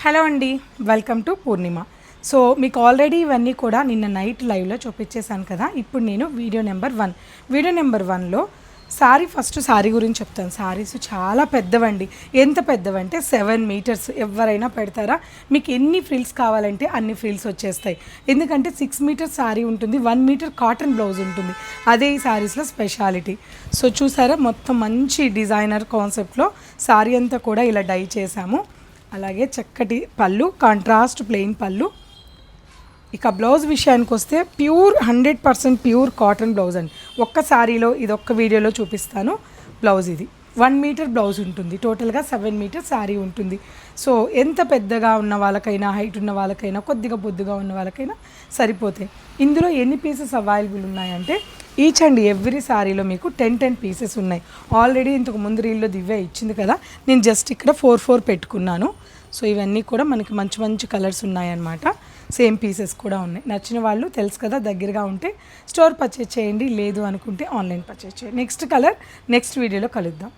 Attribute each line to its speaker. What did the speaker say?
Speaker 1: Hello అండి, welcome to Purnima. So మీకు already ఇవన్నీ కూడా నిన్న నైట్ లైవ్లో చూపించేశాను కదా. ఇప్పుడు నేను వీడియో నెంబర్ వన్లో ఫస్ట్ శారీ గురించి చెప్తాను. శారీస్ చాలా పెద్దవండి. ఎంత పెద్దవంటే 7 మీటర్స్ ఎవరైనా పెడతారా. మీకు ఎన్ని ఫ్రిల్స్ కావాలంటే అన్ని ఫ్రిల్స్ వచ్చేస్తాయి. ఎందుకంటే 6 మీటర్స్ శారీ ఉంటుంది, 1 మీటర్ కాటన్ బ్లౌజ్ ఉంటుంది. అదే ఈ శారీస్లో స్పెషాలిటీ. సో చూసారా, మొత్తం మంచి డిజైనర్ కాన్సెప్ట్లో శారీ అంతా కూడా ఇలా డై చేసాము. అలాగే చక్కటి పళ్ళు, కాంట్రాస్ట్ ప్లెయిన్ పళ్ళు. ఇక బ్లౌజ్ విషయానికి వస్తే ప్యూర్ 100% ప్యూర్ కాటన్ బ్లౌజ్ అండి. ఒక్క శారీలో ఇది ఒక్క వీడియోలో చూపిస్తాను. బ్లౌజ్ ఇది 1 మీటర్ బ్లౌజ్ ఉంటుంది. టోటల్గా 7 మీటర్ శారీ ఉంటుంది. సో ఎంత పెద్దగా ఉన్న వాళ్ళకైనా, హైట్ ఉన్న వాళ్ళకైనా, కొద్దిగా బొద్దుగా ఉన్న వాళ్ళకైనా సరిపోతాయి. ఇందులో ఎన్ని పీసెస్ అవైలబుల్ ఉన్నాయంటే ఈచ్ అండ్ ఎవ్రీ శారీలో మీకు 10 పీసెస్ ఉన్నాయి. ఆల్రెడీ ఇంతకు ముందు రీల్లో దివ్య ఇచ్చింది కదా, నేను జస్ట్ ఇక్కడ 4 పెట్టుకున్నాను. సో ఇవన్నీ కూడా మనకి మంచి మంచి కలర్స్ ఉన్నాయన్నమాట. సేమ్ పీసెస్ కూడా ఉన్నాయి. నచ్చిన వాళ్ళు తెలుసు కదా, దగ్గరగా ఉంటే స్టోర్ పర్చేజ్ చేయండి, లేదు అనుకుంటే ఆన్లైన్ పర్చేజ్ చేయండి. నెక్స్ట్ కలర్ నెక్స్ట్ వీడియోలో కలుద్దాం.